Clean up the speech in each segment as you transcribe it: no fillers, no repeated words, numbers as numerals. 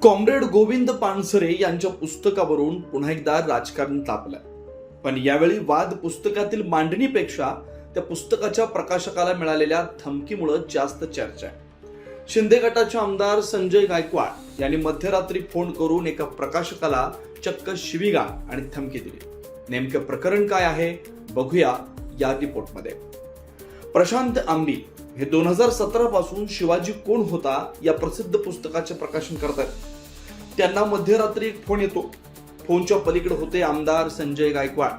Comrade Govind Pansare यांच्या पुस्तकावरून पुन्हा एकदा राजकारण तापलंय. पण यावेळी वाद पुस्तकातील मांडणीपेक्षा त्या पुस्तकाच्या प्रकाशकाला मिळालेल्या धमकीमुळे जास्त चर्चा आहे. शिंदे गटाचे आमदार संजय गायकवाड यांनी मध्यरात्री फोन करून एका प्रकाशकाला चक्क शिवीगाळ आणि धमकी दिली. नेमकं प्रकरण काय आहे बघूया या रिपोर्टमध्ये. प्रशांत आंबी हे 2017 पासून शिवाजी कोण होता या प्रसिद्ध पुस्तकाचे प्रकाशन करतात. त्यांना मध्यरात्री एक फोन येतो. फोनच्या पलीकडे होते आमदार संजय गायकवाड.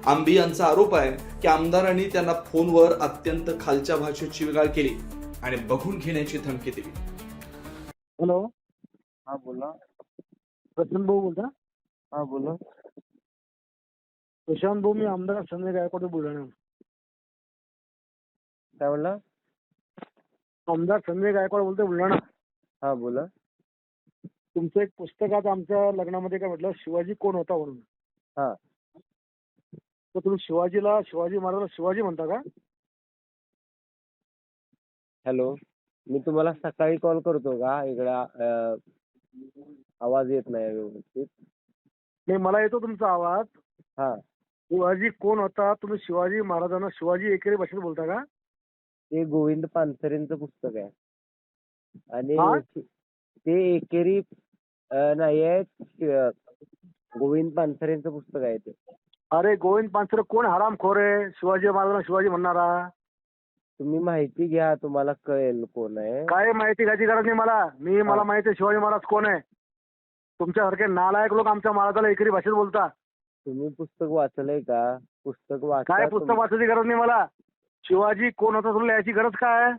आंबी यांचा आरोप आहे की आमदारांनी त्यांना फोनवर अत्यंत खालच्या भाषेत शिवीगाळ केली आणि बघून घेण्याची धमकी दिली. हॅलो, हा बोला. प्रशांत भाऊ बोलता? हा बोला. प्रशांत भाऊ, मी आमदार संजय गायकवाड बुलढाणा. काय बोलला? आमदार संजय गायकवाड बोलतोय बुलढाणा. हा बोला. तुमचं एक पुस्तकात आमच्या लग्नामध्ये काय म्हटलं, शिवाजी कोण होता म्हणून. हा. तर तुम्ही शिवाजी महाराजाला शिवाजी म्हणता का? हॅलो, मी तुम्हाला सकाळी कॉल करतो का? इकडे आवाज येत नाही व्यवस्थित. नाही, मला येतो तुमचा आवाज. हा. शिवाजी कोण होता, तुम्ही शिवाजी महाराजांना शिवाजी एकेरी भाषेत बोलता का? ते गोविंद पानसरेंचं पुस्तक आहे हा? आणि ते एकेरी नाही आहे, गोविंद पानसरेंचं पुस्तक आहे ते. अरे, गोविंद पानसरे कोण हरामखोर आहे शिवाजी महाराजांना शिवाजी म्हणणारा? तुम्ही माहिती घ्या, तुम्हाला कळेल कोण आहे. काय माहिती घ्यायची गरज नाही मला माहिती आहे शिवाजी महाराज कोण आहे. तुमच्यासारखे नालायक लोक आमच्या महाराजाला एकेरी भाषेत बोलता. तुम्ही पुस्तक वाचलंय का? पुस्तक वाचा. काय पुस्तक वाचायची गरज नाही मला. शिवाजी कोण होता तुला याची गरज काय?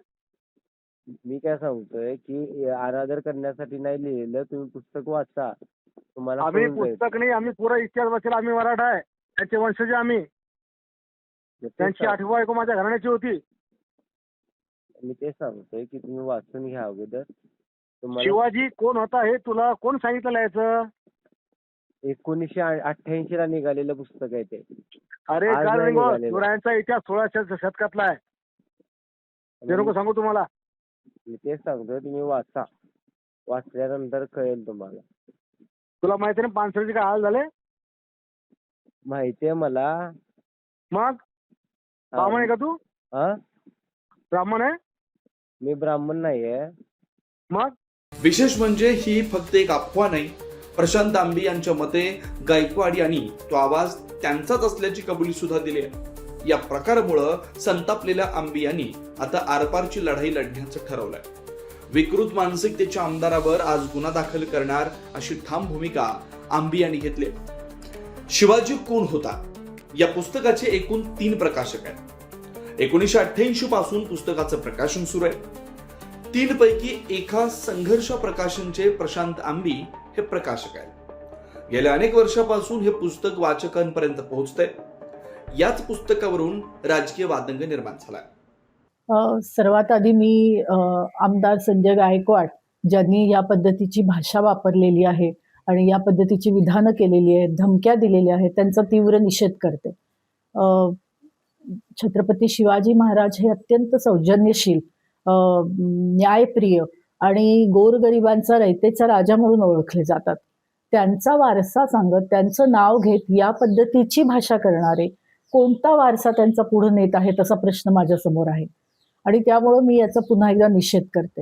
मी काय सांगतोय की अनादर करण्यासाठी नाही लिहिलेलं, तुम्ही पुस्तक वाचा, तुम्हाला आम्ही कळून जाईल. पुस्तक नाही, आम्ही पुरा इतिहास वाचला. आम्ही मराठा आहे, त्याचे वंशज आम्ही. त्यांची आठवी बायको माझ्या घराण्याची होती. मी ते सांगतोय की तुम्ही वाचून घ्या अगोदर. तुम्हाला शिवाजी कोण होता हे तुला कोण सांगितलं याचं? 1988 ला निघालेलं पुस्तक आहे ते. अरे आज काय नाही नाही, निघालेलं. शिवरायांचा इतिहास 16व्या शतकातला आहे. ते नको सांगू तुम्हाला. मी तेच सांगतोय, तुम्ही वाचा, वाचल्यानंतर कळेल तुम्हाला. तुला माहिती ना पानसरेचे काय हाल झाले? माहितीये मला. मग ब्राह्मण आहे का तू? हा? ब्राह्मण आहे? मी ब्राह्मण नाहीये. मग विशेष म्हणजे ही फक्त एक अफवा नाही. प्रशांत आंबी यांच्या मते गायकवाड यांनी तो आवाज त्यांचाच असल्याची कबुली सुद्धा दिली आहे. या प्रकारामुळं संतापलेल्या आंबी यांनी आता आरपारची लढाई लढण्याचं ठरवलंय. विकृत मानसिकतेच्या आमदारावर आज गुन्हा दाखल करणार अशी ठाम भूमिका आंबी यांनी घेतली. शिवाजी कोण होता या पुस्तकाचे एकूण 3 प्रकाशक आहेत. 1988 पासून पुस्तकाचं प्रकाशन सुरू आहे. 3 पैकी एका संघर्ष प्रकाशनचे प्रशांत आंबी हे प्रकाशक आहेत. गेल्या अनेक वर्षापासून हे पुस्तक वाचकांपर्यंत पोहोचतंय. याच पुस्तकावरून राजकीय वादंग निर्माण झालाय. सर्वात आधी मी आमदार संजय गायकवाड ज्यांनी या पद्धतीची भाषा वापरलेली आहे आणि या पद्धतीची विधानं केलेली आहेत, धमक्या दिलेल्या आहेत, त्यांचा तीव्र निषेध करते. छत्रपती शिवाजी महाराज हे अत्यंत सौजन्यशील, न्यायप्रिय आणि गोरगरिबांचा रयतेचा राजा म्हणून ओळखले जातात. त्यांचा वारसा सांगत, त्यांचं नाव घेत या पद्धतीची भाषा करणारे कोणता वारसा त्यांचा पुढे नेत आहे तसा प्रश्न माझ्यासमोर आहे आणि त्यामुळं मी याचा पुन्हा एकदा निषेध करते.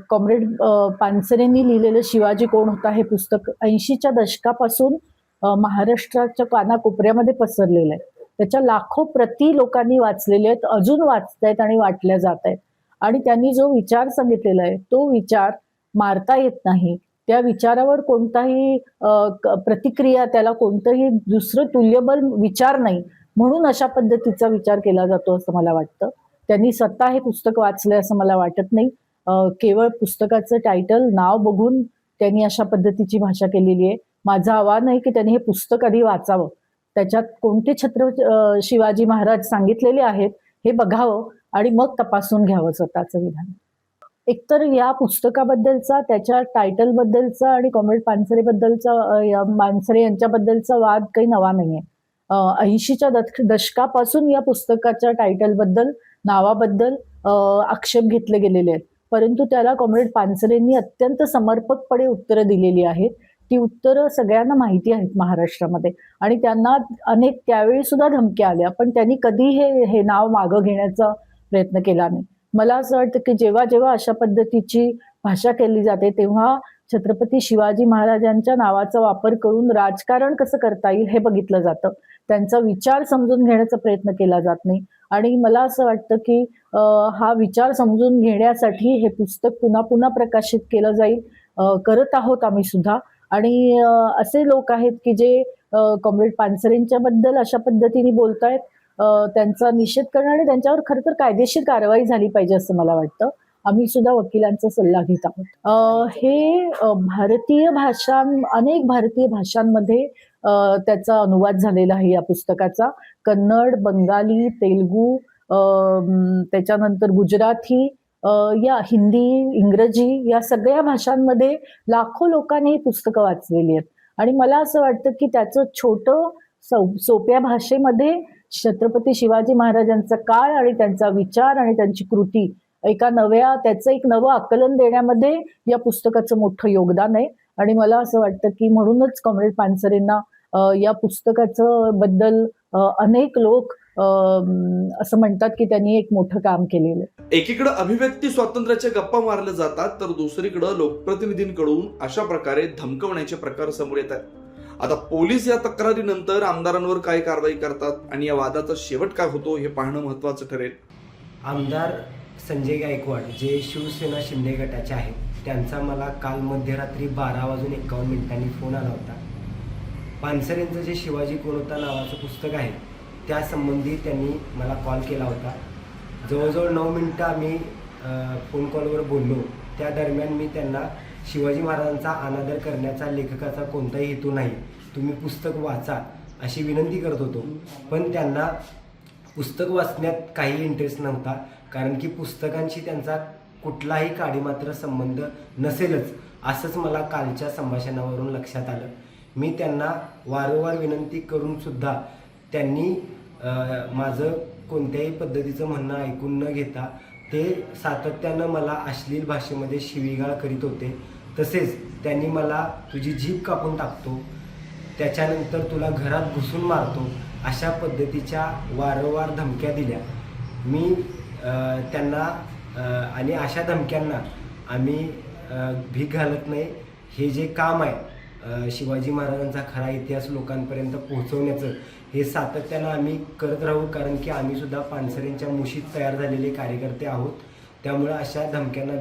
कॉम्रेड पानसरेंनी लिहिलेलं शिवाजी कोण होता हे पुस्तक 80च्या दशकापासून महाराष्ट्राच्या कानाकोपऱ्यामध्ये पसरलेलं आहे. त्याच्या लाखो प्रती लोकांनी वाचलेले आहेत, अजून वाचतायत आणि वाटल्या जात आहेत. आणि त्यांनी जो विचार सांगितलेला आहे तो विचार मारता येत नाही. त्या विचारावर कोणताही प्रतिक्रिया, त्याला कोणतंही दुसरं तुल्यबल विचार नाही, म्हणून अशा पद्धतीचा विचार केला जातो असं मला वाटतं. त्यांनी स्वतः हे पुस्तक वाचलंय असं मला वाटत नाही. केवळ पुस्तकाचं टायटल, नाव बघून त्यांनी अशा पद्धतीची भाषा केलेली आहे. माझं आव्हान आहे की त्यांनी हे पुस्तक आधी वाचावं. त्याच्यात कोणते शिवाजी महाराज सांगितलेले आहेत हे बघावं आणि मग तपासून घ्यावं स्वतःचं विधान. एकतर या पुस्तकाबद्दलचा, त्याच्या टायटलबद्दलचा आणि कॉम्रेड पानसरे यांच्याबद्दलचा वाद काही नवा नाहीये. 80च्या दशकापासून या पुस्तकाच्या टायटलबद्दल, नावाबद्दल आक्षेप घेतले गेलेले आहेत. परंतु त्याला कॉम्रेड पानसरेंनी अत्यंत समर्पकपणे उत्तरं दिलेली आहेत. ती उत्तरं सगळ्यांना माहिती आहेत महाराष्ट्रामध्ये आणि त्यांना अनेक त्यावेळी सुद्धा धमक्या आल्या, पण त्यांनी कधी हे नाव मागं घेण्याचा प्रयत्न केला नाही. मला असं वाटतं की जेव्हा जेव्हा अशा पद्धतीची भाषा केली जाते तेव्हा छत्रपती शिवाजी महाराजांच्या नावाचा वापर करून राजकारण कसं करता येईल हे बघितलं जातं. त्यांचा विचार समजून घेण्याचा प्रयत्न केला जात नाही आणि मला असं वाटतं की हा विचार समजून घेण्यासाठी हे पुस्तक पुन्हा पुन्हा प्रकाशित केलं जाईल. करत आहोत आम्ही सुद्धा आणि असे लोक आहेत की जे कॉम्रेड पानसरेंच्या बद्दल अशा पद्धतीने बोलतायत, त्यांचा निषेध करणं आणि त्यांच्यावर खरं तर कायदेशीर कारवाई झाली पाहिजे असं मला वाटतं. आम्ही सुद्धा वकिलांचा सल्ला घेत आहोत. हे अनेक भारतीय भाषांमध्ये त्याचा अनुवाद झालेला आहे या पुस्तकाचा. कन्नड, बंगाली, तेलुगू, त्याच्यानंतर गुजराती, या हिंदी, इंग्रजी या सगळ्या भाषांमध्ये लाखो लोकांनी ही पुस्तकं वाचलेली आहेत आणि मला असं वाटतं की त्याचं छोटं सोप्या भाषेमध्ये छत्रपती शिवाजी महाराजांचा काळ आणि त्यांचा विचार आणि त्यांची कृती त्याचं एक नवं आकलन देण्यामध्ये या पुस्तकाचं मोठं योगदान आहे आणि मला असं वाटतं की म्हणूनच कॉम्रेड पानसरेंना या पुस्तकाचं बद्दल अनेक लोक असं म्हणतात की त्यांनी एक मोठं काम केलेलं आहे. एकीकडे अभिव्यक्ती स्वातंत्र्याच्या गप्पा मारल्या जातात तर दुसरीकडे लोकप्रतिनिधींकडून अशा प्रकारे धमकवण्याचे प्रकार समोर येत आहेत. आता पोलीस या तक्रारीनंतर आमदारांवर काय कारवाई करतात आणि या वादाचा शेवट काय होतो हे पाहणं महत्वाचं ठरेल. आमदार संजय गायकवाड जे शिवसेना शिंदे गटाचे आहेत, त्यांचा मला काल मध्यरात्री 12:51 फोन आला होता. पानसरेंचं जे शिवाजी कोण होता नावाचं पुस्तक आहे त्यासंबंधी त्यांनी मला कॉल केला होता. जवळजवळ 9 मिनिटं आम्ही फोन कॉलवर बोललो. त्या दरम्यान मी त्यांना शिवाजी महाराजांचा अनादर करण्याचा लेखकाचा कोणताही हेतू नाही, तुम्ही पुस्तक वाचा अशी विनंती करत होतो. पण त्यांना पुस्तक वाचण्यात काही इंटरेस्ट नव्हता, कारण की पुस्तकांशी त्यांचा कुठलाही काडीमात्र संबंध नसेलच असंच मला कालच्या संभाषणावरून लक्षात आलं. मी त्यांना वारंवार विनंती करून सुद्धा त्यांनी माझं कोणत्याही पद्धतीचं म्हणणं ऐकून न घेता ते सातत्यानं मला अश्लील भाषेमध्ये शिवीगाळ करीत होते. तसेच त्यांनी मला तुझी जीभ कापून टाकतो, त्याच्यानंतर तुला घरात घुसून मारतो अशा पद्धतीच्या वारंवार धमक्या दिल्या. मी त्यांना आणि अशा धमक्यांना आम्ही भीक घालत नाही. हे जे काम आहे शिवाजी महाराजांचा खरा इतिहास लोकांपर्यंत पोहोचवण्याचं, हे सातत्यानं आम्ही करत राहू, कारण की आम्ही सुद्धा पानसरेंच्या मुशीत तयार झालेले कार्यकर्ते आहोत. त्यामुळं अशा धमक्यांना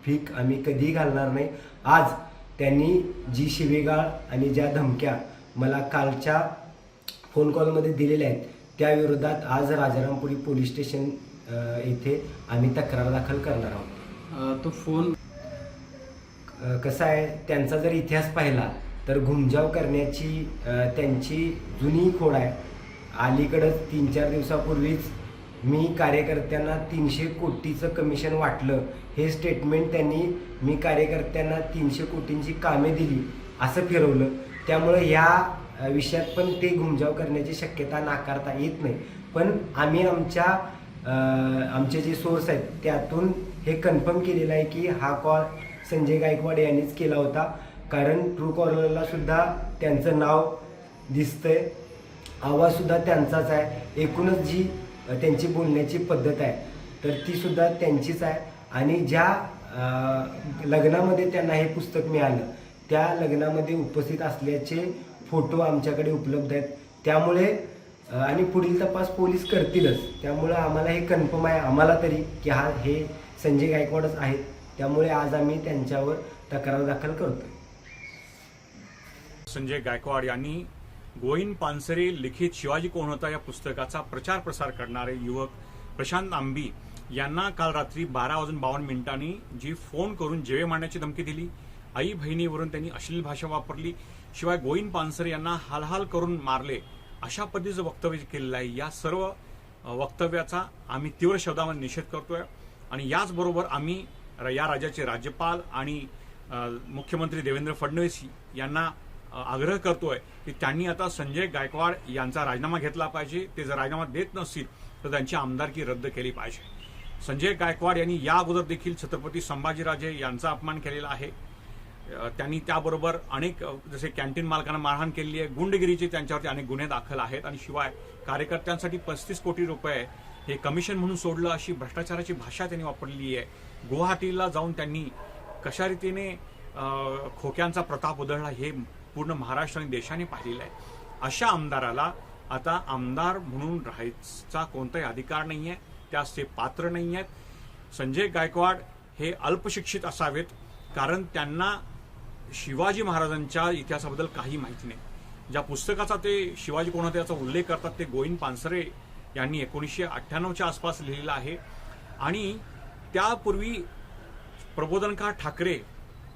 भीक आम्ही कधीही घालणार नाही. आज त्यांनी जी शिवीगाळ आणि ज्या धमक्या मला कालच्या फोन कॉलमध्ये दिलेल्या आहेत त्याविरोधात आज राजारामपुरी पोलीस स्टेशन इथे आम्ही तक्रार दाखल करणार आहोत. तो फोन कसं आहे, त्यांचा जर इतिहास पाहिला तर घुमजाव करण्याची त्यांची जुनी खोड आहे. अलीकडंच 3-4 दिवसापूर्वीच मी कार्यकर्त्यांना 300 कोटीचं कमिशन वाटलं हे स्टेटमेंट त्यांनी मी कार्यकर्त्यांना 300 कोटींची कामे दिली असं फिरवलं. त्यामुळं या विषयात पण ते घुमजाव करण्याची शक्यता नाकारता येत नाही. पण आम्ही आमचे जे सोर्स आहेत त्यातून हे कन्फर्म केलेलं आहे की हा कॉल संजय गायकवाड यांनीच केला होता, कारण ट्रू कॉलरला सुद्धा त्यांचं नाव दिसतंय, आवाजसुद्धा त्यांचाच आहे. एकूणच जी त्यांची बोलण्याची पद्धत आहे तर ती सुद्धा त्यांचीच आहे. आणि ज्या लग्नामध्ये त्यांना हे पुस्तक मिळालं त्या लग्नामध्ये उपस्थित असल्याचे फोटो आमच्याकडे उपलब्ध आहेत. त्यामुळे आणि पुढील तपास पोलीस करतीलच. त्यामुळे आम्हाला हे कन्फर्म आहे, आम्हाला तरी, की हे संजय गायकवाडच आहेत. त्यामुळे आज आम्ही त्यांच्यावर तक्रार दाखल करतोय. संजय गायकवाड यांनी गोविंद पानसरे लिखित शिवाजी कोण होता या पुस्तकाचा प्रचार प्रसार करणारे युवक प्रशांत आंबी यांना काल रात्री 12:52 जी फोन करून जेवे मारण्याची धमकी दिली, आई बहिणीवरून त्यांनी अश्लील भाषा वापरली, शिवाय गोविंद पानसरे यांना हालहाल करून मारले अशा पद्धतीचं वक्तव्य केलेलं आहे. या सर्व वक्तव्याचा आम्ही तीव्र शब्दामध्ये निषेध करतोय आणि याचबरोबर आम्ही या राज्याचे राज्यपाल आणि मुख्यमंत्री देवेंद्र फडणवीस यांना आग्रह करतोय की त्यांनी आता संजय गायकवाड यांचा राजीनामा घेतला पाहिजे. ते जर राजीनामा देत नसतील तर त्यांची आमदारकी रद्द केली पाहिजे. संजय गायकवाड यांनी या अगोदर देखील छत्रपती संभाजीराजे यांचा अपमान केलेला आहे. त्यांनी त्याबरोबर अनेक जसे कॅन्टीन मालकांना मारहाण केलेली आहे, गुंडगिरीचे त्यांच्यावरती अनेक गुन्हे दाखल आहेत आणि शिवाय कार्यकर्त्यांसाठी 35 कोटी रुपये हे कमिशन म्हणून सोडलं अशी भ्रष्टाचाराची भाषा त्यांनी वापरलेली आहे. गुवाहाटीला जाऊन त्यांनी कशा रीतीने खोक्यांचा प्रताप उधळला हे पूर्ण महाराष्ट्र आणि देशाने पाहिलेलं आहे. अशा आमदाराला आता आमदार म्हणून राहायचा कोणताही अधिकार नाहीये, त्यास ते पात्र नाही आहेत. संजय गायकवाड हे अल्पशिक्षित असावेत, कारण त्यांना शिवाजी महाराजांच्या इतिहासाबद्दल काही माहिती नाही. ज्या पुस्तकाचा ते शिवाजी कोण होते याचा उल्लेख करतात ते गोविंद पानसरे यांनी 1998च्या आसपास लिहिलेलं आहे. आणि त्यापूर्वी प्रबोधनकार ठाकरे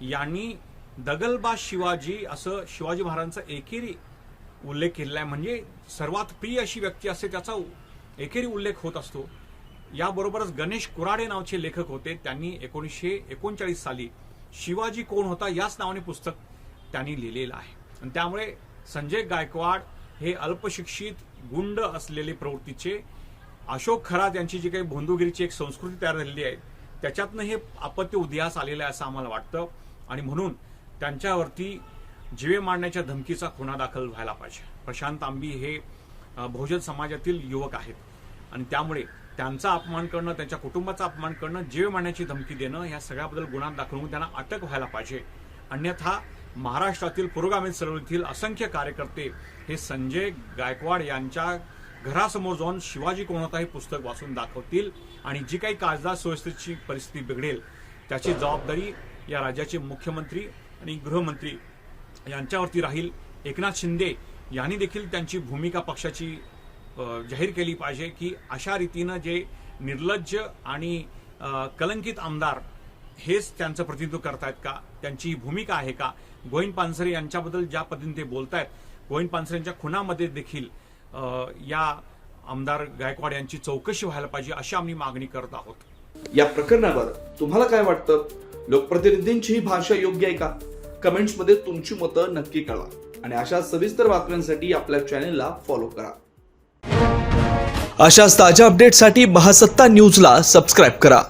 यांनी दगलबाज शिवाजी असं शिवाजी महाराजांचा एकेरी उल्लेख केलेला आहे. म्हणजे सर्वात प्रिय अशी व्यक्ती असते त्याचा एकेरी उल्लेख होत असतो. याबरोबरच गणेश कुराडे नावाचे लेखक होते, त्यांनी 1939 साली शिवाजी कोण होता याच नावाने पुस्तक त्यांनी लिहिलेलं आहे. आणि त्यामुळे संजय गायकवाड हे अल्पशिक्षित गुंड असलेले प्रवृत्तीचे, अशोक खरात यांची जी काही भोंदूगिरीची एक संस्कृती तयार झालेली आहे त्याच्यातनं हे अपत्य उदयास आलेलं आहे असं आम्हाला वाटतं. आणि म्हणून त्यांच्यावरती जीवे मारण्याच्या धमकीचा गुन्हा दाखल व्हायला पाहिजे. प्रशांत आंबी हे बहुजन समाजातील युवक आहेत आणि त्यामुळे त्यांचा अपमान करणं, त्यांच्या कुटुंबाचा अपमान करणं, जीवे मारण्याची धमकी देणं या सगळ्याबद्दल गुन्हा दाखल होऊन त्यांना अटक व्हायला पाहिजे. अन्यथा महाराष्ट्रातील पुरोगामी चळवळीतील असंख्य कार्यकर्ते हे संजय गायकवाड यांच्या घरासमोर जाऊन शिवाजी कोण होता हे पुस्तक वाचून दाखवतील आणि जी काही कायदा सुव्यवस्थेची परिस्थिती बिघडेल त्याची जबाबदारी या राज्याचे मुख्यमंत्री आणि गृहमंत्री यांच्यावरती राहील. एकनाथ शिंदे यांनी देखील त्यांची भूमिका पक्षाची जाहीर केली पाहिजे की अशा रीतीनं जे निर्लज्ज आणि कलंकित आमदार हेच त्यांचं प्रतिनिधित्व करतायत का, त्यांची भूमिका आहे का. गोविंद पानसरे यांच्याबद्दल ज्या पद्धतीने ते बोलतायत, गोविंद पानसरे यांच्या खुनामध्ये देखील या आमदार गायकवाड यांची चौकशी व्हायला पाहिजे अशी आम्ही मागणी करत आहोत. या प्रकरणावर तुम्हाला काय वाटतं? लोकप्रतिनिधींची ही भाषा योग्य आहे का? कमेंट्समध्ये तुमची मतं नक्की कळवा आणि अशा सविस्तर बातम्यांसाठी आपल्या चॅनेलला फॉलो करा. अशाच ताज्या अपडेटसाठी महासत्ता न्यूजला सबस्क्राईब करा.